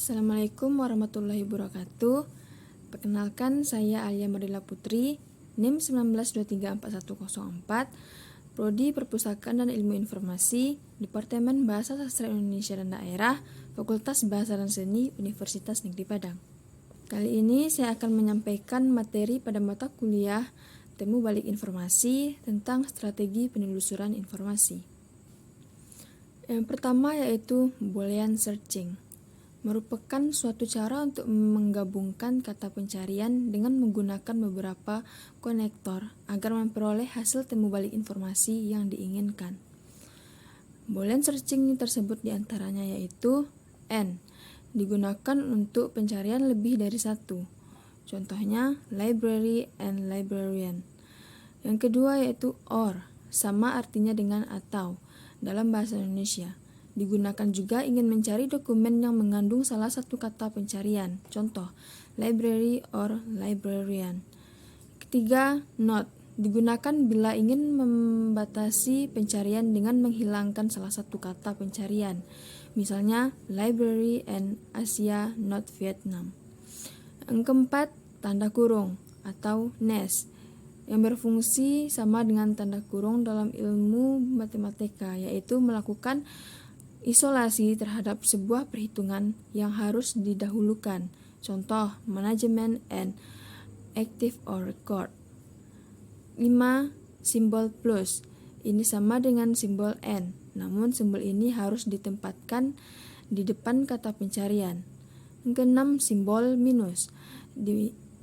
Assalamualaikum warahmatullahi wabarakatuh. Perkenalkan, saya Alia Mardela Putri, NIM 19234104, Prodi Perpustakaan dan Ilmu Informasi, Departemen Bahasa Sastra Indonesia dan Daerah, Fakultas Bahasa dan Seni, Universitas Negeri Padang. Kali ini saya akan menyampaikan materi pada mata kuliah Temu Balik Informasi tentang strategi penelusuran informasi. Yang pertama yaitu Boolean searching. Merupakan suatu cara untuk menggabungkan kata pencarian dengan menggunakan beberapa konektor agar memperoleh hasil temu balik informasi yang diinginkan. Boolean searching tersebut diantaranya yaitu N, digunakan untuk pencarian lebih dari satu. Contohnya library and librarian. Yang kedua yaitu OR, sama artinya dengan atau dalam bahasa Indonesia. Digunakan juga ingin mencari dokumen yang mengandung salah satu kata pencarian. Contoh, library or librarian. Ketiga, not. Digunakan bila ingin membatasi pencarian dengan menghilangkan salah satu kata pencarian. Misalnya, library and Asia, not Vietnam. Yang keempat, tanda kurung atau nest, yang berfungsi sama dengan tanda kurung dalam ilmu matematika, yaitu melakukan isolasi terhadap sebuah perhitungan yang harus didahulukan. Contoh, management and active or record. 5. Simbol plus. Ini sama dengan simbol N, namun simbol ini harus ditempatkan di depan kata pencarian. Yang keenam, simbol minus.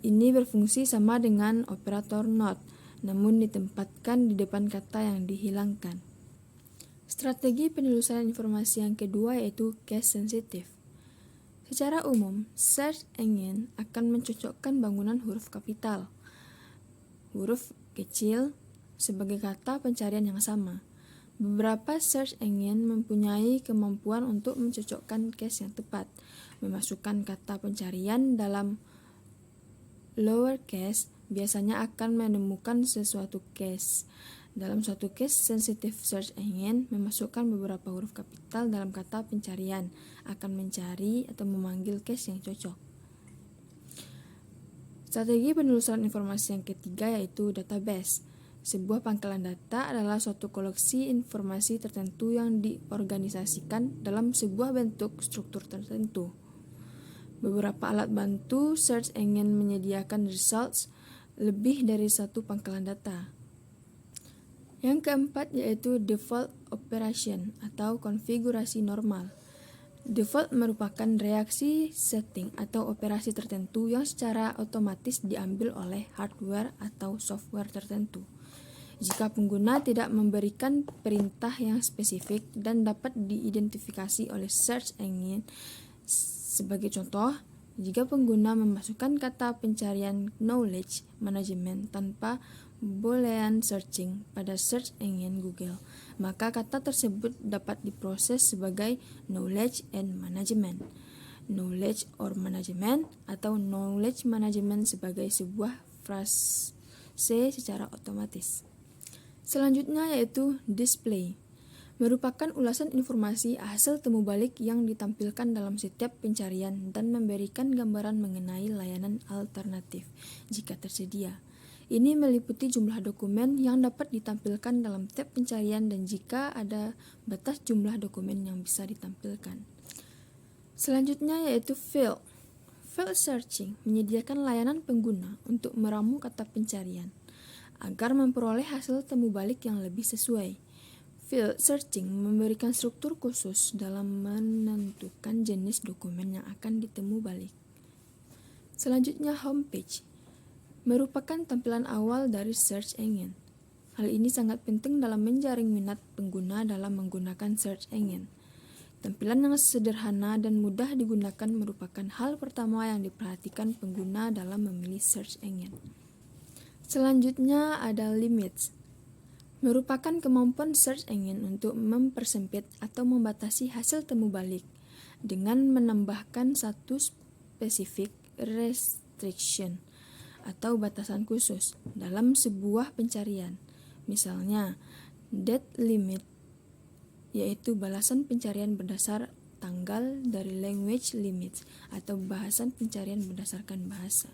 Ini berfungsi sama dengan operator not, namun ditempatkan di depan kata yang dihilangkan. Strategi penelusuran informasi yang kedua yaitu case sensitive. Secara umum, search engine akan mencocokkan bangunan huruf kapital, huruf kecil sebagai kata pencarian yang sama. Beberapa search engine mempunyai kemampuan untuk mencocokkan case yang tepat, memasukkan kata pencarian dalam lowercase biasanya akan menemukan sesuatu case. Dalam suatu case sensitive search engine memasukkan beberapa huruf kapital dalam kata pencarian akan mencari atau memanggil case yang cocok. Strategi penelusuran informasi yang ketiga yaitu database. Sebuah pangkalan data adalah suatu koleksi informasi tertentu yang diorganisasikan dalam sebuah bentuk struktur tertentu. Beberapa alat bantu search engine menyediakan results lebih dari satu pangkalan data. Yang keempat yaitu default operation atau konfigurasi normal. Default merupakan reaksi setting atau operasi tertentu yang secara otomatis diambil oleh hardware atau software tertentu. Jika pengguna tidak memberikan perintah yang spesifik dan dapat diidentifikasi oleh search engine. Sebagai contoh, jika pengguna memasukkan kata pencarian knowledge management tanpa Boolean searching pada search engine Google, maka kata tersebut dapat diproses sebagai knowledge and management, knowledge or management, atau knowledge management sebagai sebuah frase secara otomatis. Selanjutnya yaitu display, merupakan ulasan informasi hasil temu balik yang ditampilkan dalam setiap pencarian dan memberikan gambaran mengenai layanan alternatif jika tersedia. Ini meliputi jumlah dokumen yang dapat ditampilkan dalam tab pencarian dan jika ada batas jumlah dokumen yang bisa ditampilkan. Selanjutnya yaitu field. Field searching menyediakan layanan pengguna untuk meramu kata pencarian agar memperoleh hasil temu balik yang lebih sesuai. Field searching memberikan struktur khusus dalam menentukan jenis dokumen yang akan ditemu balik. Selanjutnya homepage. Merupakan tampilan awal dari search engine. Hal ini sangat penting dalam menjaring minat pengguna dalam menggunakan search engine. Tampilan yang sederhana dan mudah digunakan merupakan hal pertama yang diperhatikan pengguna dalam memilih search engine. Selanjutnya ada limits. Merupakan kemampuan search engine untuk mempersempit atau membatasi hasil temu balik dengan menambahkan satu spesifik restriction atau batasan khusus dalam sebuah pencarian. Misalnya, date limit, yaitu balasan pencarian berdasar tanggal dari language limits atau bahasan pencarian berdasarkan bahasa.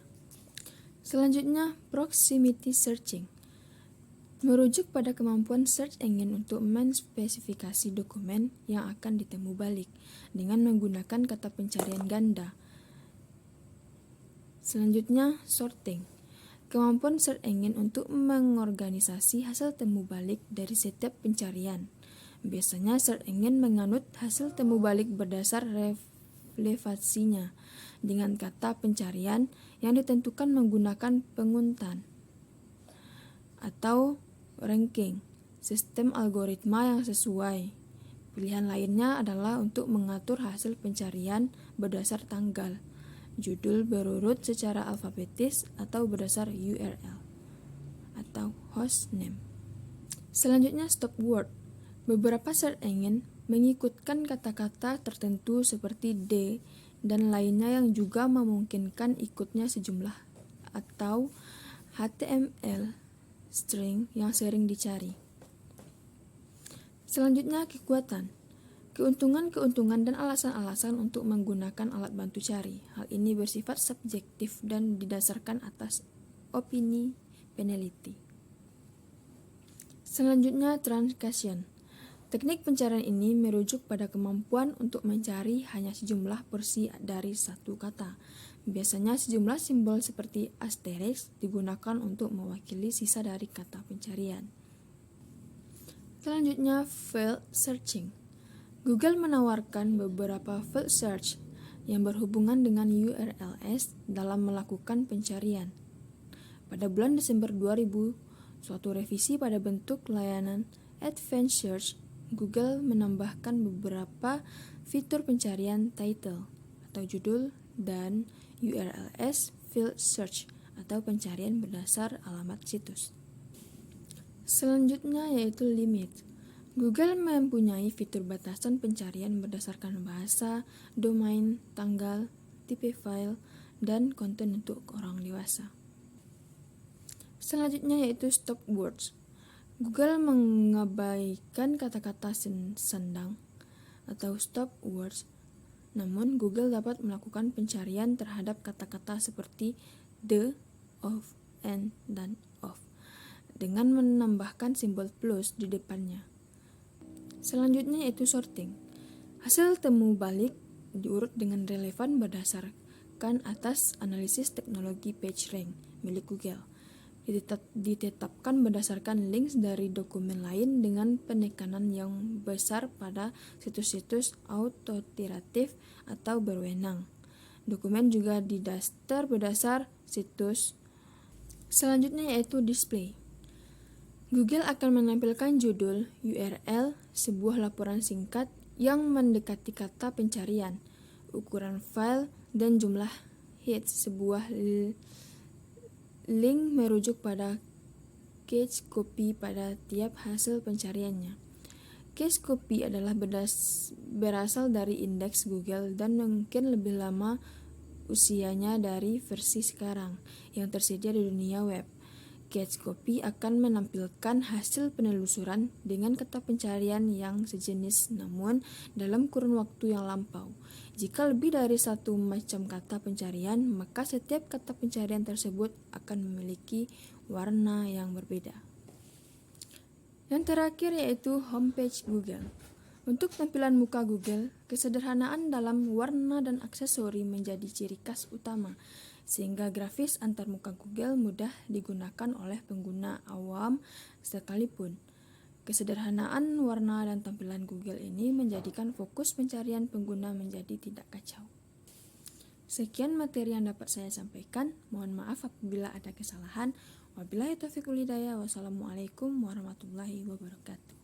Selanjutnya, proximity searching. Merujuk pada kemampuan search engine untuk menspesifikasi dokumen yang akan ditemu balik dengan menggunakan kata pencarian ganda. Selanjutnya, sorting. Kemampuan search engine untuk mengorganisasi hasil temu balik dari setiap pencarian. Biasanya search engine menganut hasil temu balik berdasar relevasinya dengan kata pencarian yang ditentukan menggunakan penguntan atau ranking, sistem algoritma yang sesuai. Pilihan lainnya adalah untuk mengatur hasil pencarian berdasar tanggal, judul berurut secara alfabetis atau berdasar URL atau host name. Selanjutnya, stop word. Beberapa search engine mengikutkan kata-kata tertentu seperti D dan lainnya yang juga memungkinkan ikutnya sejumlah atau HTML string yang sering dicari. Selanjutnya, kekuatan. Keuntungan-keuntungan dan alasan-alasan untuk menggunakan alat bantu cari. Hal ini bersifat subjektif dan didasarkan atas opini peneliti. Selanjutnya, truncation. Teknik pencarian ini merujuk pada kemampuan untuk mencari hanya sejumlah porsi dari satu kata. Biasanya sejumlah simbol seperti asterisk digunakan untuk mewakili sisa dari kata pencarian. Selanjutnya, field searching. Google menawarkan beberapa field search yang berhubungan dengan URLs dalam melakukan pencarian. Pada bulan Desember 2000, suatu revisi pada bentuk layanan Advanced Search, Google menambahkan beberapa fitur pencarian title atau judul dan URLs field search atau pencarian berdasar alamat situs. Selanjutnya yaitu limit. Google mempunyai fitur batasan pencarian berdasarkan bahasa, domain, tanggal, tipe file, dan konten untuk orang dewasa. Selanjutnya yaitu stop words. Google mengabaikan kata-kata sandang atau stop words. Namun Google dapat melakukan pencarian terhadap kata-kata seperti the, of, and, dan of dengan menambahkan simbol plus di depannya. Selanjutnya yaitu sorting. Hasil temu balik diurut dengan relevan berdasarkan atas analisis teknologi PageRank milik Google. Ditetapkan berdasarkan links dari dokumen lain dengan penekanan yang besar pada situs-situs autoritatif atau berwenang. Dokumen juga didaster berdasar situs. Selanjutnya yaitu display. Google akan menampilkan judul, URL, sebuah laporan singkat yang mendekati kata pencarian, ukuran file, dan jumlah hits. Sebuah link merujuk pada cache copy pada tiap hasil pencariannya. Cache copy adalah berasal dari indeks Google dan mungkin lebih lama usianya dari versi sekarang yang tersedia di dunia web. Cache copy akan menampilkan hasil penelusuran dengan kata pencarian yang sejenis namun dalam kurun waktu yang lampau. Jika lebih dari satu macam kata pencarian, maka setiap kata pencarian tersebut akan memiliki warna yang berbeda. Yang terakhir yaitu homepage Google. Untuk tampilan muka Google, kesederhanaan dalam warna dan aksesori menjadi ciri khas utama, sehingga grafis antarmuka Google mudah digunakan oleh pengguna awam sekalipun. Kesederhanaan warna dan tampilan Google ini menjadikan fokus pencarian pengguna menjadi tidak kacau. Sekian materi yang dapat saya sampaikan. Mohon maaf apabila ada kesalahan. Wabillahi taufiq wal hidayah. Wassalamualaikum warahmatullahi wabarakatuh.